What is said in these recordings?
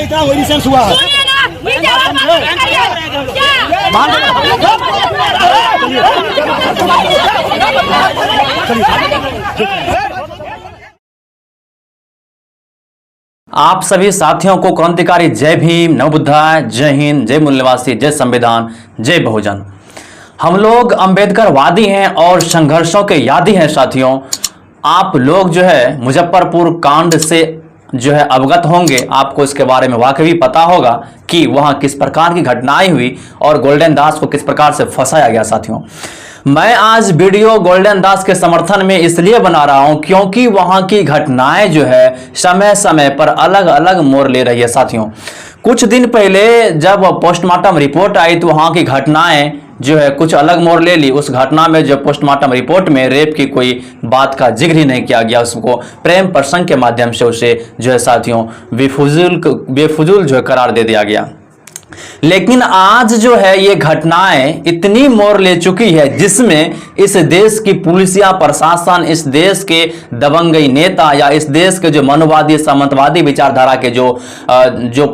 इतना ऑडिशंस हुआ है। आप सभी साथियों को क्रांतिकारी जय भीम, नमो बुद्धाय, जय हिंद, जय मूल्यवासी, जय संविधान, जय बहुजन। हम लोग अंबेडकरवादी हैं और संघर्षों के यादी हैं साथियों। आप लोग जो है मुजफ्फरपुर कांड से जो है अवगत होंगे, आपको इसके बारे में वाकई पता होगा कि वहां किस प्रकार की घटनाएं हुई और गोल्डन दास को किस प्रकार से फंसाया गया साथियों। मैं आज वीडियो गोल्डन दास के समर्थन में इसलिए बना रहा हूं क्योंकि वहां की घटनाएं जो है समय समय पर अलग अलग मोड़ ले रही है साथियों। कुछ दिन पहले जब पोस्टमार्टम रिपोर्ट आई तो वहां की घटनाएं जो है कुछ अलग मोड़ ले ली। उस घटना में जो पोस्टमार्टम रिपोर्ट में रेप की कोई बात का जिक्र ही नहीं किया गया, उसको प्रेम प्रसंग के माध्यम से उसे जो है साथियों बेफुजूल जो है करार दे दिया गया। लेकिन आज जो है ये घटनाएं इतनी मोड़ ले चुकी है जिसमें इस देश की पुलिसिया प्रशासन, इस देश के दबंगई नेता या इस देश के जो मनुवादी सामंतवादी विचारधारा के जो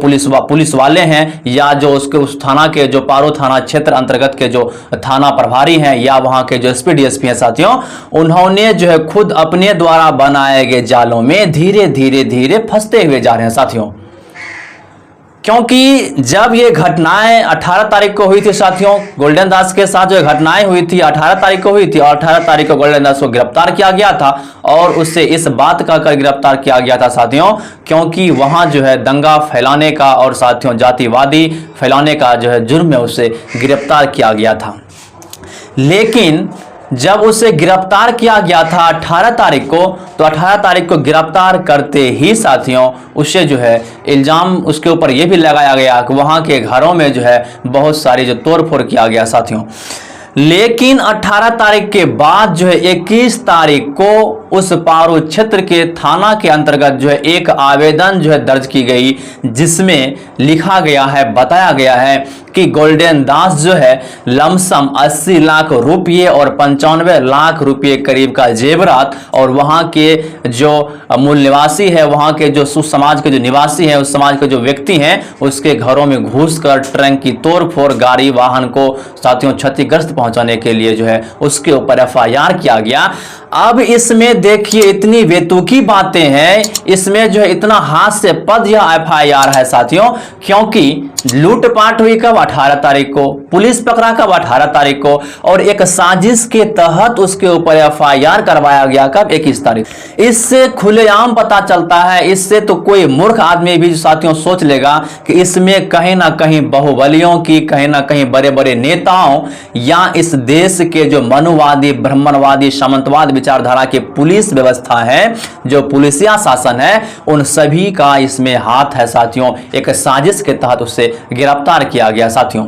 पुलिस वाले हैं या जो उसके उस थाना के जो पारो थाना क्षेत्र अंतर्गत के जो थाना प्रभारी हैं या वहां के जो एसपी डीएसपी हैं साथियों, उन्होंने जो है खुद अपने द्वारा बनाए गए जालों में धीरे धीरे फंसते हुए जा रहे हैं साथियों। क्योंकि जब ये घटनाएं 18 तारीख को हुई थी साथियों, गोल्डन दास के साथ जो घटनाएं हुई थी 18 तारीख को हुई थी और 18 तारीख को गोल्डन दास को गिरफ्तार किया गया था और उससे इस बात का कर गिरफ्तार किया गया था साथियों क्योंकि वहां जो है दंगा फैलाने का और साथियों जातिवादी फैलाने का जो है जुर्म में उसे गिरफ्तार किया गया था। लेकिन जब उसे गिरफ्तार किया गया था 18 तारीख को, तो 18 तारीख को गिरफ्तार करते ही साथियों उसे जो है इल्जाम उसके ऊपर यह भी लगाया गया कि वहां के घरों में जो है बहुत सारी जो तोड़फोड़ किया गया साथियों। लेकिन 18 तारीख के बाद जो है 21 तारीख को उस पारो क्षेत्र के थाना के अंतर्गत जो है एक आवेदन जो है दर्ज की गई जिसमें लिखा गया है, बताया गया है कि गोल्डन दास जो है लमसम 80 लाख रुपये और 95 लाख रुपये करीब का जेवरात और वहां के जो मूल निवासी है, वहां के जो समाज के जो निवासी हैं, उस समाज के जो व्यक्ति हैं उसके घरों में घुसकर ट्रंक की तोड़फोड़, गाड़ी वाहन को साथियों क्षतिग्रस्त पहुंचाने के लिए जो है उसके ऊपर एफआईआर किया गया। अब इसमें देखिए इतनी बेतुकी बातें हैं, इसमें जो है इतना हास्यास्पद यह एफआईआर है साथियों क्योंकि लूटपाट हुई कब 18 तारीख को, पुलिस पकड़ा कब 18 तारीख को और एक साजिश के तहत उसके ऊपर एफआईआर करवाया गया कब 21 तारीख। इससे खुलेआम पता चलता है, इससे तो कोई मूर्ख आदमी भी साथियों सोच लेगा कि इसमें कहीं ना कहीं बाहुबलियों की, कहीं ना कहीं बड़े बड़े नेताओं या इस देश के जो मनुवादी, ब्राह्मणवादी, सामंतवाद विचारधारा के पुलिस व्यवस्था है, जो पुलिसिया शासन है, उन सभी का इसमें हाथ है साथियों। एक साजिश के तहत उससे गिरफ्तार किया गया साथियों।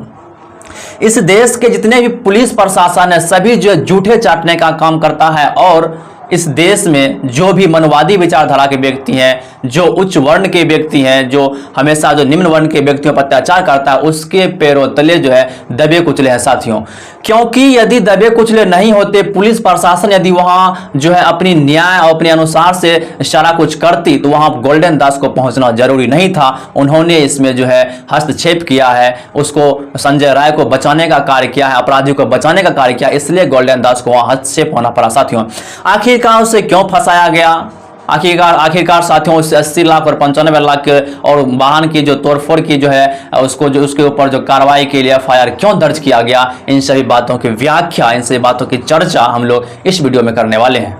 इस देश के जितने भी पुलिस प्रशासन है सभी जो झूठे चाटने का काम करता है और इस देश में जो भी मनवादी विचारधारा के व्यक्ति हैं, जो उच्च वर्ण के व्यक्ति हैं, जो हमेशा जो निम्न वर्ण के व्यक्तियों पर अत्याचार करता है, उसके पैरों तले जो है दबे कुचले हैं साथियों। क्योंकि यदि दबे कुचले नहीं होते, पुलिस प्रशासन यदि वहां जो है अपनी न्याय और अपने अनुसार से सारा कुछ करती तो वहां गोल्डन दास को पहुंचना जरूरी नहीं था। उन्होंने इसमें जो है हस्तक्षेप किया है, उसको संजय राय को बचाने का कार्य किया है, अपराधियों को बचाने का कार्य किया, इसलिए गोल्डन दास को वहां हस्तक्षेप होना पड़ा साथियों। आखिरकार उसे क्यों फंसाया गया? आखिरकार साथियों उस 80 लाख और 95 लाख और वाहन की जो तोड़फोड़ की जो है उसके ऊपर जो कार्रवाई के लिए एफआईआर क्यों दर्ज किया गया, इन सभी बातों की व्याख्या, इन सभी बातों की चर्चा हम लोग इस वीडियो में करने वाले हैं।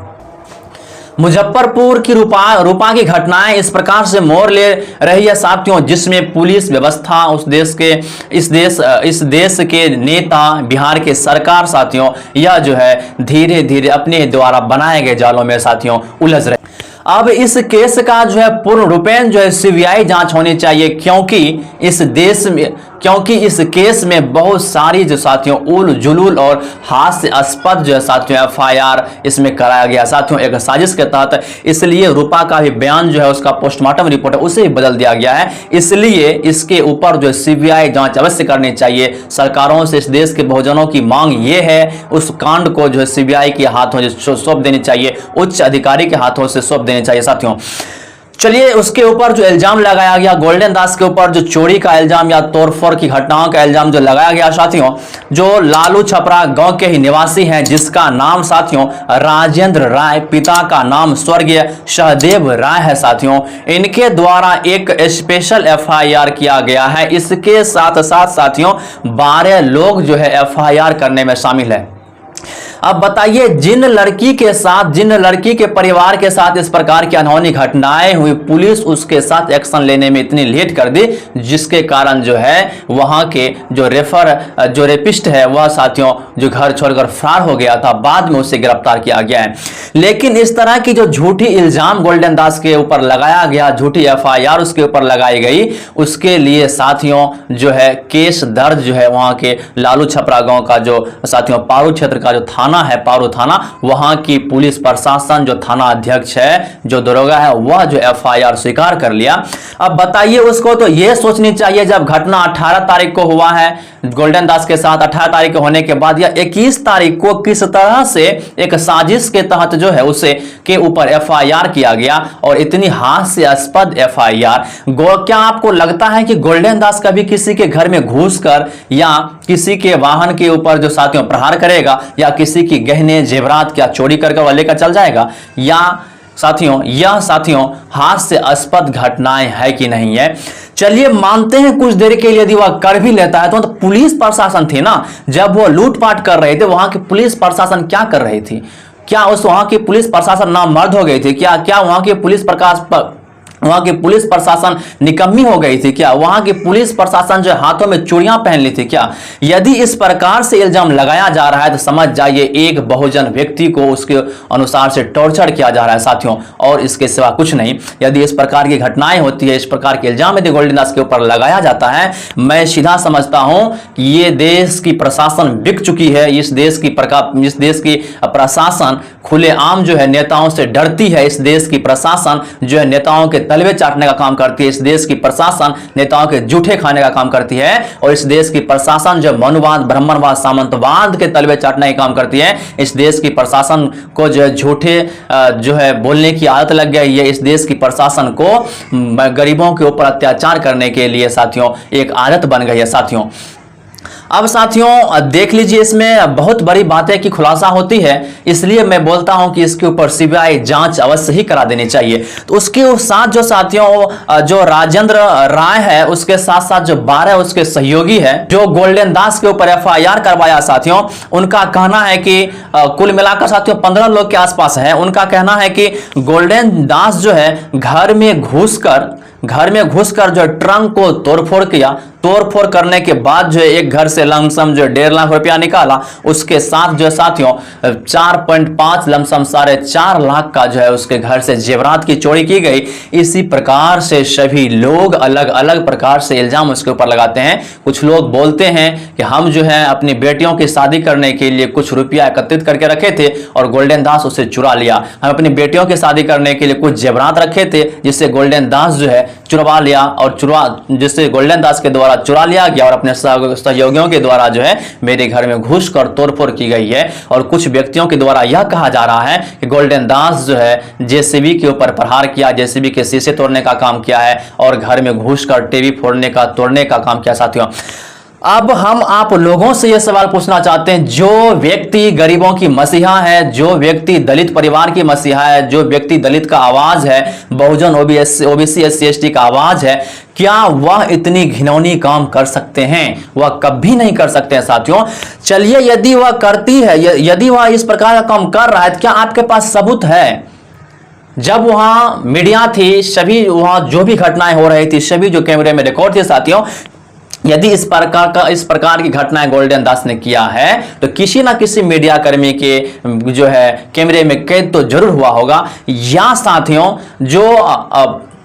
मुजफ्फरपुर की रूपा की घटनाएं इस प्रकार से मोड़ ले रही है साथियों जिसमें पुलिस व्यवस्था, इस देश के नेता, बिहार के सरकार साथियों यह जो है धीरे धीरे अपने द्वारा बनाए गए जालों में साथियों उलझ रहे। अब इस केस का जो है पूर्ण रूपेण जो है सीबीआई जांच होनी चाहिए क्योंकि इस केस में बहुत सारी जो साथियों उल जुलूल और हास्यास्पद जो है साथियों एफआईआर इसमें कराया गया साथियों एक साजिश के तहत। इसलिए रूपा का भी बयान जो है उसका पोस्टमार्टम रिपोर्ट है उसे भी बदल दिया गया है। इसलिए इसके ऊपर जो सीबीआई जांच अवश्य करनी चाहिए। सरकारों से इस देश के बहुजनों की मांग ये है उस कांड को जो है सीबीआई के हाथों सौंप देनी चाहिए, उच्च अधिकारी के हाथों से सौंप देनी चाहिए साथियों। चलिए, उसके ऊपर जो इल्जाम लगाया गया गोल्डन दास के ऊपर, जो चोरी का इल्जाम या तोड़फोड़ की घटनाओं का इल्जाम जो लगाया गया साथियों, जो लालू छपरा गांव के ही निवासी हैं, जिसका नाम साथियों राजेंद्र राय, पिता का नाम स्वर्गीय सहदेव राय है साथियों, इनके द्वारा एक स्पेशल एफआईआर किया गया है। इसके साथ साथ साथियों 12 लोग जो है एफआईआर करने में शामिल है। अब बताइए, जिन लड़की के परिवार के साथ इस प्रकार की अनहोनी घटनाएं हुई, पुलिस उसके साथ एक्शन लेने में इतनी लेट कर दी, जिसके कारण जो है वहां के जो रेपिस्ट है वह साथियों जो घर छोड़कर फरार हो गया था, बाद में उसे गिरफ्तार किया गया है। लेकिन इस तरह की जो झूठी इल्जाम गोल्डन दास के ऊपर लगाया गया, झूठी एफआईआर उसके ऊपर लगाई गई, उसके लिए साथियों जो है केस दर्ज जो है वहां के लालू छपरा गांव का जो साथियों पारू क्षेत्र का जो थाना है, पारू थाना, वहां की पुलिस प्रशासन, जो थाना अध्यक्ष है, जो दरोगा है, वह जो एफआईआर स्वीकार कर लिया। अब बताइए, उसको तो यह सोचनी चाहिए, जब घटना 18 तारीख को हुआ है गोल्डन दास के साथ, 18 तारीख को होने के बाद या 21 तारीख को किस तरह से एक साजिश के तहत जो है उसे के ऊपर एफआईआर किया गया, और इतनी हास्यास्पद एफआईआर। क्या आपको लगता है कि गोल्डन दास कभी किसी के घर में घुसकर या किसी के वाहन के ऊपर जो साथियों प्रहार करेगा, या किसी की गहने जेवरात क्या चोरी करके वह लेकर चल जाएगा? या यह साथियों हास्यास्पद घटनाएं है कि नहीं है? चलिए मानते हैं कुछ देर के लिए यदि वह कर भी लेता है, तो पुलिस प्रशासन थी ना, जब वो लूटपाट कर रहे थे, वहां की पुलिस प्रशासन क्या कर रही थी? क्या वहां की पुलिस प्रशासन नामर्द हो गई थी? क्या वहां की पुलिस प्रशासन निकम्मी हो गई थी? क्या वहां की पुलिस प्रशासन जो हाथों में चूड़ियां पहन ली थी क्या? यदि इस प्रकार से इल्जाम लगाया जा रहा है तो समझ जाइए एक बहुजन व्यक्ति को उसके अनुसार से टॉर्चर किया जा रहा है साथियों, और इसके सिवा कुछ नहीं। यदि इस प्रकार की घटनाएं होती है, इस प्रकार के इल्जाम यदि गोल्डन दास के ऊपर लगाया जाता है, मैं सीधा समझता हूं कि ये देश की प्रशासन बिक चुकी है। इस देश की प्रशासन खुलेआम जो है नेताओं से डरती है। इस देश की प्रशासन जो है नेताओं के तलवे चाटने का काम करती है। इस देश की प्रशासन नेताओं के जूठे खाने का काम करती है, और इस देश की प्रशासन जो मनुवाद, ब्राह्मणवाद, सामंतवाद के तलवे चाटने का काम करती है। इस देश की प्रशासन को जो है झूठे जो है बोलने की आदत लग गई है। इस देश की प्रशासन को गरीबों के ऊपर अत्याचार करने के लिए साथियों एक आदत बन गई है साथियों। अब साथियों देख लीजिए, इसमें बहुत बड़ी बातें की खुलासा होती है, इसलिए मैं बोलता हूं कि इसके ऊपर सीबीआई जांच अवश्य ही करा देनी चाहिए। तो उसके साथ जो साथियों जो राजेंद्र राय है, उसके साथ साथ जो 12 उसके सहयोगी है, जो गोल्डन दास के ऊपर एफआईआर करवाया साथियों, उनका कहना है कि कुल मिलाकर साथियों 15 लोग के आसपास है। उनका कहना है कि गोल्डन दास जो है घर में घुसकर जो ट्रंक को तोड़फोड़ किया। तोड़फोड़ करने के बाद जो एक घर से लमसम जो 1.5 लाख रुपया निकाला, उसके साथ जो साथियों 4.5 लमसम 4.5 लाख का जो है उसके घर से जेवरात की चोरी की गई। इसी प्रकार से सभी लोग अलग अलग प्रकार से इल्जाम उसके ऊपर लगाते हैं। कुछ लोग बोलते हैं कि हम जो है अपनी बेटियों की शादी करने के लिए कुछ रुपया एकत्रित करके रखे थे और गोल्डन दास उसे चुरा लिया। हम अपनी बेटियों की शादी करने के लिए कुछ जेवरात रखे थे, जिससे गोल्डन दास जो है चुरवा लिया, और जिससे गोल्डन दास के द्वारा चुरा लिया गया, और अपने सहयोगियों के द्वारा जो है मेरे घर में घुसकर तोड़फोड़ की गई है। और कुछ व्यक्तियों के द्वारा यह कहा जा रहा है कि गोल्डन दास जो है जेसीबी के ऊपर प्रहार किया, जेसीबी के शीशे तोड़ने का काम किया है, और घर में घुसकर टीवी तोड़ने का काम किया साथियों। अब हम आप लोगों से यह सवाल पूछना चाहते हैं, जो व्यक्ति गरीबों की मसीहा है, जो व्यक्ति दलित परिवार की मसीहा है, जो व्यक्ति दलित का आवाज है, बहुजन ओबीसी एससी एसटी का आवाज है, क्या वह इतनी घिनौनी काम कर सकते हैं? वह कभी नहीं कर सकते हैं साथियों। चलिए, यदि वह करती है, यदि वह इस प्रकार का काम कर रहा है, तो क्या आपके पास सबूत है? जब वहां मीडिया थी, सभी वहां जो भी घटनाएं हो रही थी, सभी जो कैमरे में रिकॉर्ड थे साथियों, यदि इस प्रकार की घटनाएं गोल्डन दास ने किया है, तो किसी ना किसी मीडिया कर्मी के जो है कैमरे में कैद तो जरूर हुआ होगा। या साथियों जो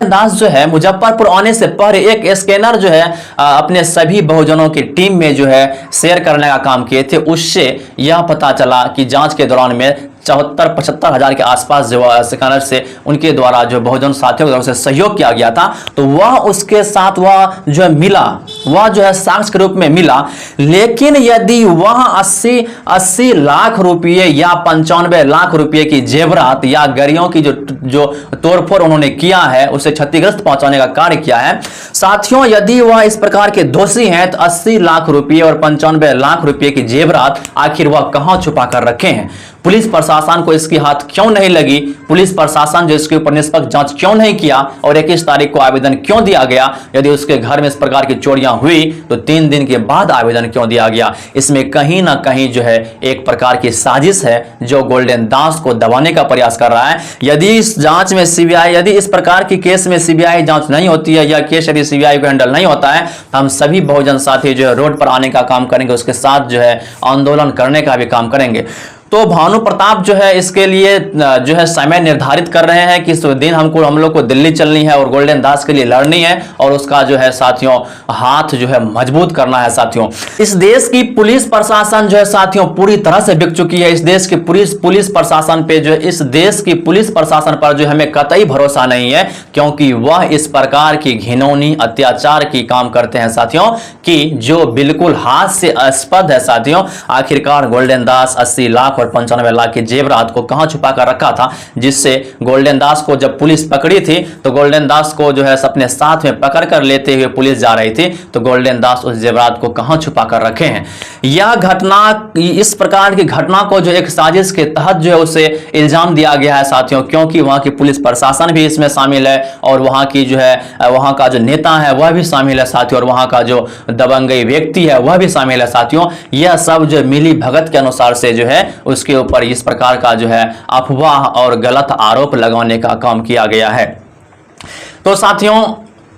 दास जो है मुजफ्फरपुर आने से पहले एक स्कैनर जो है अपने सभी बहुजनों की टीम में जो है शेयर करने का काम किए थे। उससे यह पता चला कि जांच के दौरान में 74-75 हजार के आसपास जो स्कैनर से उनके द्वारा जो बहुजन साथियों की तरफ से सहयोग किया गया था, तो वह उसके साथ वह जो है मिला, वह जो है साक्ष्य के रूप में मिला। लेकिन यदि वह 80 लाख रुपये या 95 लाख रुपये की जेवरात या गरियों की जो तोड़फोड़ उन्होंने किया है, उसे क्षतिग्रस्त पहुंचाने का कार्य किया है साथियों, यदि वह इस प्रकार के दोषी हैं तो 80 लाख रुपये और 95 लाख रुपये की जेवरात आखिर वह कहां छुपा कर रखे हैं? पुलिस प्रशासन को इसकी हाथ क्यों नहीं लगी? पुलिस प्रशासन जो इसके ऊपर निष्पक्ष जांच क्यों नहीं किया और 21 तारीख को आवेदन क्यों दिया गया? यदि उसके घर में इस प्रकार की चोरियां हुई तो 3 दिन के बाद आवेदन क्यों दिया गया? इसमें कहीं ना कहीं जो है एक प्रकार की साजिश है जो गोल्डन दास को दबाने का प्रयास कर रहा है। यदि इस जांच में सीबीआई, यदि इस प्रकार की केस में सीबीआई जांच नहीं होती है या केस यदि सीबीआई को हैंडल नहीं होता है, तो हम सभी बहुजन साथी जो है रोड पर आने का काम करेंगे, उसके साथ जो है आंदोलन करने का भी काम करेंगे। तो भानु प्रताप जो है इसके लिए जो है समय निर्धारित कर रहे हैं कि इस दिन हम लोग को दिल्ली चलनी है और गोल्डन दास के लिए लड़नी है और उसका जो है साथियों हाथ जो है मजबूत करना है। साथियों, इस देश की पुलिस प्रशासन जो है साथियों पूरी तरह से बिक चुकी है। इस देश की पुलिस प्रशासन पे जो है, इस देश की पुलिस प्रशासन पर जो हमें कतई भरोसा नहीं है, क्योंकि वह इस प्रकार की घिनौनी अत्याचार की काम करते हैं साथियों कि जो बिल्कुल हास्यास्पद है। साथियों, आखिरकार गोल्डन दास 80 लाख और 95 लाख की जेवरात को कहां छुपा कर रखा था, जिससे गोल्डन दास को जब पुलिस पकड़ी थी तो गोल्डन दास को जो है अपने साथ में पकड़ कर लेते हुए पुलिस जा रही थी, तो गोल्डन दास उस जेवरात को कहां छुपा कर रखे हैं? यह घटना, इस प्रकार की घटना को जो एक साजिश के तहत जो है उसे इल्जाम दिया गया है साथियों, क्योंकि वहां की पुलिस प्रशासन भी इसमें शामिल है और वहां की जो है वहां का जो नेता है वह भी शामिल है साथियों, और वहां का जो दबंगई व्यक्ति है वह भी शामिल है साथियों। यह सब जो मिली भगत के अनुसार से जो है उसके ऊपर इस प्रकार का जो है अफवाह और गलत आरोप लगाने का काम किया गया है। तो साथियों,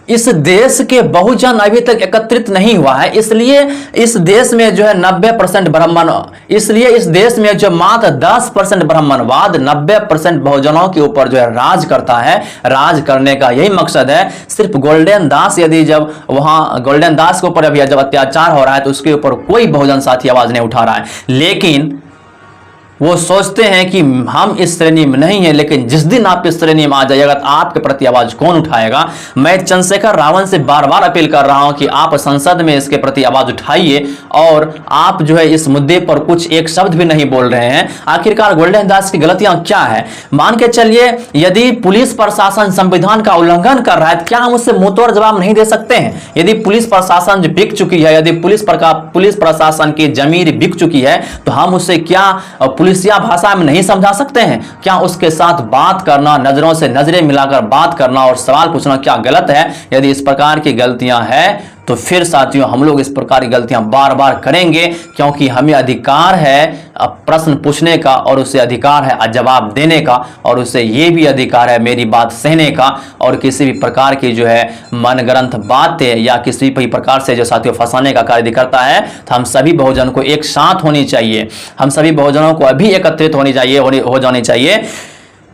इस देश के बहुजन अभी तक एकत्रित नहीं हुआ है, इसलिए इस देश में जो है 90% ब्राह्मण, इसलिए इस देश में जो मात्र 10% ब्राह्मणवाद 90% बहुजनों के ऊपर जो है राज करता है। राज करने का यही मकसद है। सिर्फ गोल्डन दास, यदि जब वहां गोल्डन दास के ऊपर अभी जब अत्याचार हो रहा है तो उसके ऊपर कोई बहुजन साथी आवाज नहीं उठा रहा है, लेकिन वो सोचते हैं कि हम इस श्रेणी में नहीं है, लेकिन जिस दिन आप इस श्रेणी में आ जाइएगा तो आपके प्रति आवाज कौन उठाएगा? मैं चंद्रशेखर रावण से बार बार अपील कर रहा हूं कि आप संसद में इसके प्रति आवाज उठाइए और आप जो है इस मुद्दे पर कुछ एक शब्द भी नहीं बोल रहे हैं। आखिरकार गोल्डन दास की गलतियां क्या है? मान के चलिए यदि पुलिस प्रशासन संविधान का उल्लंघन कर रहा है तो क्या हम उससे मुंहतोड़ जवाब नहीं दे सकते हैं? यदि पुलिस प्रशासन जो बिक चुकी है, यदि पुलिस प्रशासन की जमीर बिक चुकी है, तो हम उससे क्या पुलिसिया भाषा में नहीं समझा सकते हैं? क्या उसके साथ बात करना, नजरों से नजरें मिलाकर बात करना और सवाल पूछना क्या गलत है? यदि इस प्रकार की गलतियां हैं तो फिर साथियों हम लोग इस प्रकार की गलतियां बार बार करेंगे, क्योंकि हमें अधिकार है प्रश्न पूछने का और उसे अधिकार है जवाब देने का और उसे यह भी अधिकार है मेरी बात सहने का। और किसी भी प्रकार की जो है मनगढ़ंत बातें या किसी भी प्रकार से जो साथियों फंसाने का कार्य करता है, तो हम सभी बहुजन को एक साथ होनी चाहिए, हम सभी बहुजनों को अभी एकत्रित होनी चाहिए, हो जानी चाहिए।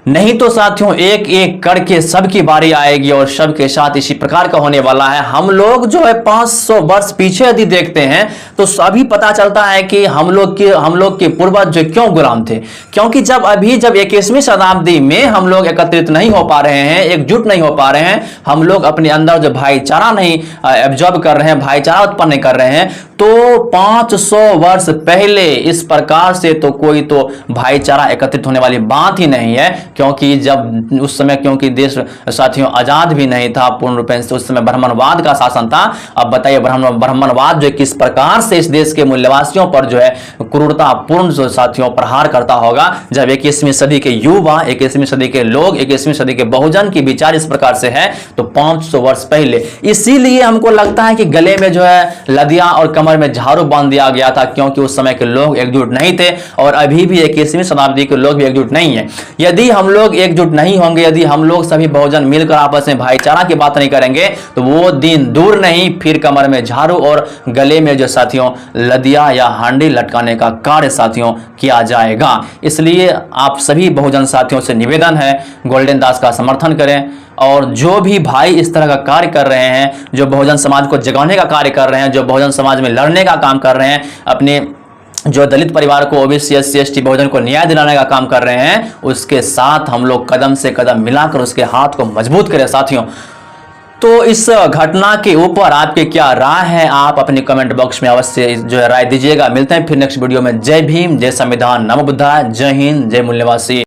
नहीं तो साथियों एक एक करके सबकी बारी आएगी और सबके साथ इसी प्रकार का होने वाला है। हम लोग जो है 500 वर्ष पीछे यदि देखते हैं तो अभी पता चलता है कि हम लोग के पूर्वज जो क्यों गुलाम थे, क्योंकि जब 21वीं शताब्दी में हम लोग एकत्रित नहीं हो पा रहे हैं, एकजुट नहीं हो पा रहे हैं, हम लोग अपने अंदर जो भाईचारा नहीं एब्जॉर्ब कर रहे हैं, भाईचारा उत्पन्न नहीं कर रहे हैं, तो 500 वर्ष पहले इस प्रकार से तो कोई तो भाईचारा एकत्रित होने वाली बात ही नहीं है, क्योंकि जब उस समय क्योंकि देश साथियों आजाद भी नहीं था पूर्ण रूप से, उस समय ब्राह्मणवाद का शासन था। अब बताइए ब्राह्मणवाद जो किस प्रकार से इस देश के मूल्यवासियों पर जो है क्रूरतापूर्ण जो साथियों प्रहार करता होगा, जब 21वीं सदी के युवा, 21वीं सदी के लोग, 21वीं सदी के बहुजन की विचार इस प्रकार से है तो 500 वर्ष पहले। इसीलिए हमको लगता है कि गले में जो है लदिया और कमर में झाड़ू बांध दिया गया था, क्योंकि उस समय के लोग एकजुट नहीं थे और अभी भी 21वीं शताब्दी के लोग भी एकजुट नहीं है। यदि हम लोग एकजुट नहीं होंगे, यदि हम लोग सभी बहुजन मिलकर आपस में भाईचारा की बात नहीं करेंगे, तो वो दिन दूर नहीं फिर कमर में झाड़ू और गले में जो साथियों लदिया या हांडी लटकाने का कार्य साथियों किया जाएगा। इसलिए आप सभी बहुजन साथियों से निवेदन है, गोल्डन दास का समर्थन करें और जो भी भाई इस तरह का कार्य कर रहे हैं, जो बहुजन समाज को जगाने का कार्य कर रहे हैं, जो बहुजन समाज में लड़ने का काम कर रहे हैं, अपने जो दलित परिवार को, ओबीसी, एससी, एसटी, बहुजन को न्याय दिलाने का काम कर रहे हैं, उसके साथ हम लोग कदम से कदम मिलाकर उसके हाथ को मजबूत करें साथियों। तो इस घटना के ऊपर आपके क्या राय है, आप अपने कमेंट बॉक्स में अवश्य जो है राय दीजिएगा। मिलते हैं फिर नेक्स्ट वीडियो में। जय भीम, जय संविधान, नमो बुद्धाय, जय हिंद, जय मूल्यवासी।